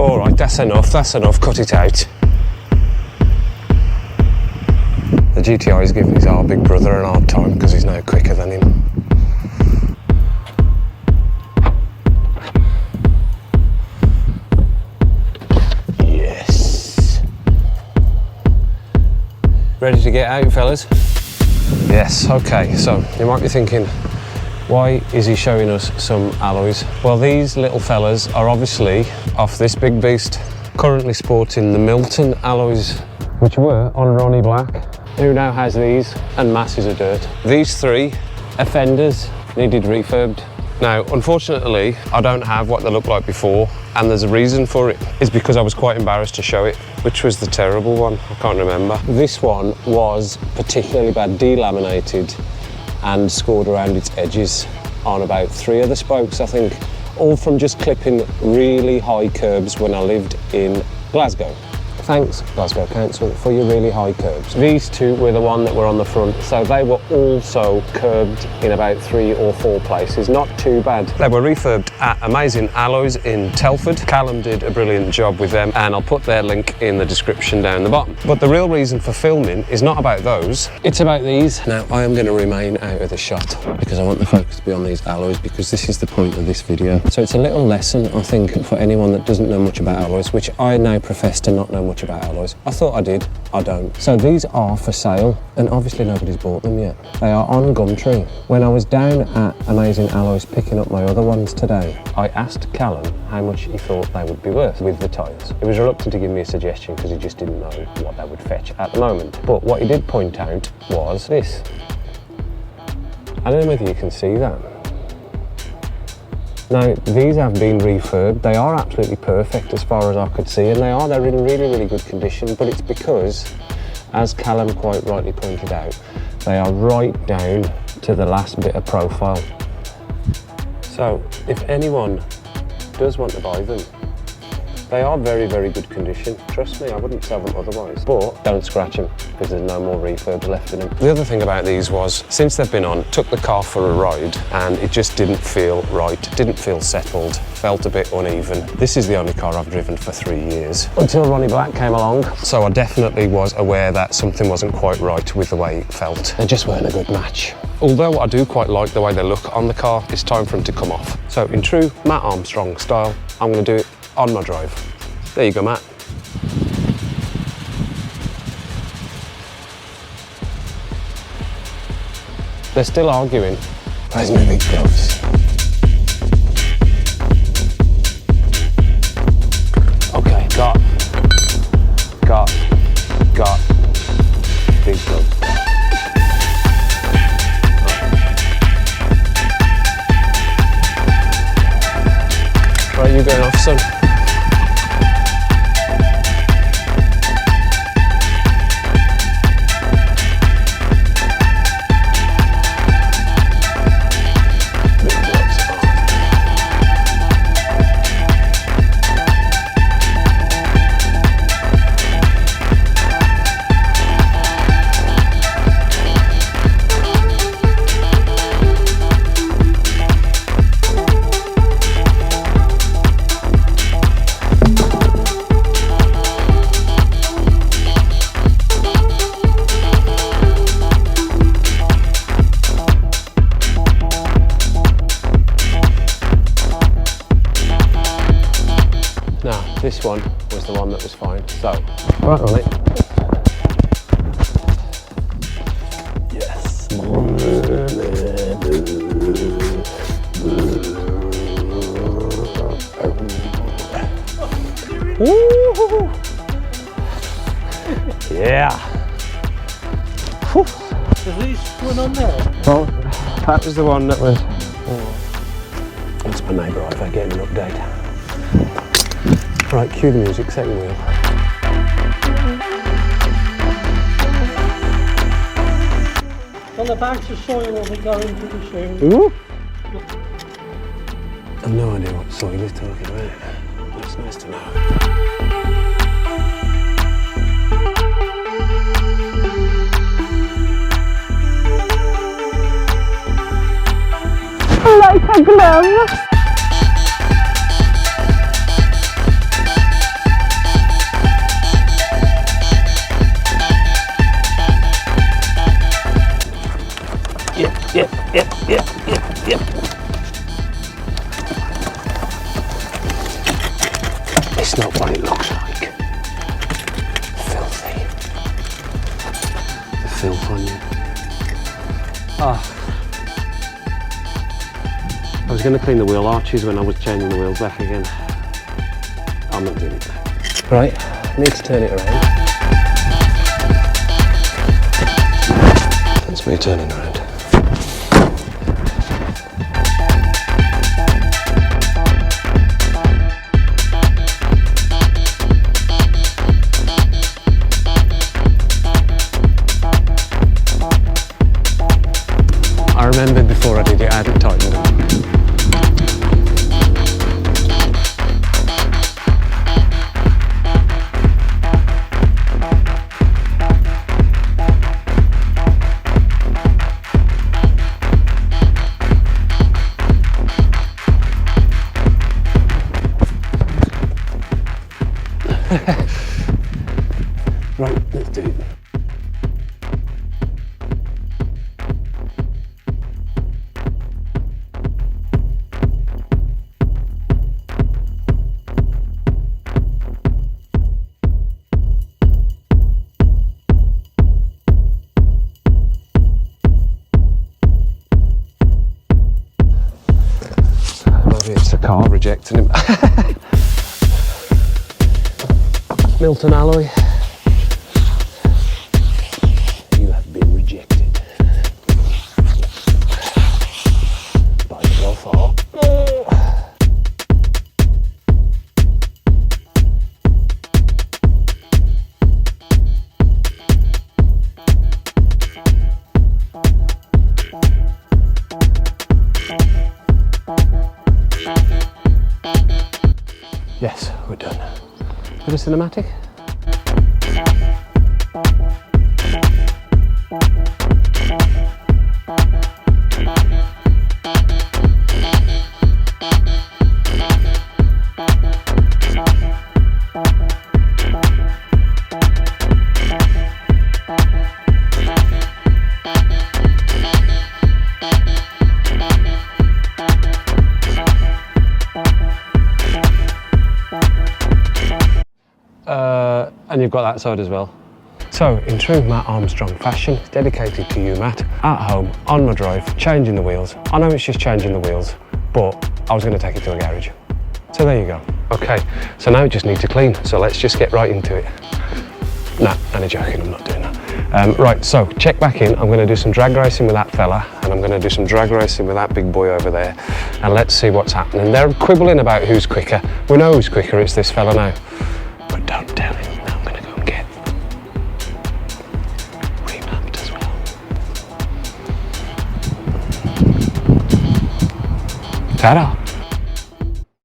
All right, that's enough, cut it out. The GTI is giving his big brother an hard time because he's now quicker than him. Yes. Ready to get out, fellas? Yes, okay, so you might be thinking, why is he showing us some alloys? Well, these little fellas are obviously off this big beast, currently sporting the Milton alloys, which were on Ronnie Black, who now has these and masses of dirt. These three offenders needed refurbed. Now, unfortunately, I don't have what they looked like before, and there's a reason for it. It's because I was quite embarrassed to show it. Which was the terrible one? I can't remember. This one was particularly bad, delaminated and scored around its edges on about 3 of the spokes, I think, all from just clipping really high curbs when I lived in Glasgow. Thanks, Glasgow Council, for your really high curbs. These two were the one that were on the front, so they were also curbed in about 3 or 4 places. Not too bad. They were refurbed at Amazing Alloys in Telford. Callum did a brilliant job with them, and I'll put their link in the description down the bottom. But the real reason for filming is not about those, it's about these. Now, I am going to remain out of the shot because I want the focus to be on these alloys, because this is the point of this video. So it's a little lesson, I think, for anyone that doesn't know much about alloys, which I now profess to not know much about alloys. I thought I did, I don't. So these are for sale, and obviously nobody's bought them yet. They are on Gumtree. When I was down at Amazing Alloys picking up my other ones today, I asked Callum how much he thought they would be worth with the tyres. He was reluctant to give me a suggestion because he just didn't know what they would fetch at the moment. But what he did point out was this. I don't know whether you can see that. Now, these have been refurbed. They are absolutely perfect as far as I could see, and they're in really, really good condition, but it's because, as Callum quite rightly pointed out, they are right down to the last bit of profile. So, if anyone does want to buy them, they are very, very good condition. Trust me, I wouldn't sell them otherwise. But don't scratch them, because there's no more refurbs left in them. The other thing about these was, since they've been on, took the car for a ride, and it just didn't feel right, didn't feel settled, felt a bit uneven. This is the only car I've driven for 3 years, until Ronnie Black came along. So I definitely was aware that something wasn't quite right with the way it felt. They just weren't a good match. Although I do quite like the way they look on the car, it's time for them to come off. So in true Mat Armstrong style, I'm going to do it on my drive. There you go, Matt. They're still arguing. Where's my big gloves? Okay, got big gloves. Right, you going off, son? This one was the one that was fine. So, right on it. Yes. Woo! Yeah. Whew. Is these one on there? Well, that was the one that was. Oh. That's my neighbour Ivor getting an update. Right, cue the music, second wheel. Well, the bags of soil will be going pretty soon. Ooh! I've no idea what soil he's talking about. That's nice to know. Like a glove. Yep. It's not what it looks like. Filthy. The filth on you. Oh. I was going to clean the wheel arches when I was changing the wheels back again. I'm not doing it now. Right, I need to turn it around. That's me turning around. I remembered before I did it, I hadn't tightened them. Right, let's do it. Maybe it's the car rejecting him. Milton alloy. You have been rejected by so far. Yes, we're done. Bit of cinematic. And you've got that side as well. So, in true Mat Armstrong fashion, dedicated to you, Matt, at home, on my drive, changing the wheels. I know it's just changing the wheels, but I was going to take it to a garage. So there you go. Okay, so now it just needs to clean, so let's just get right into it. Nah, only joking, I'm not doing that. Right, so check back in. I'm going to do some drag racing with that fella, and I'm going to do some drag racing with that big boy over there, and let's see what's happening. They're quibbling about who's quicker. We know who's quicker, it's this fella now. But don't tell him. I'm going to go and get remapped as well. Ta-da!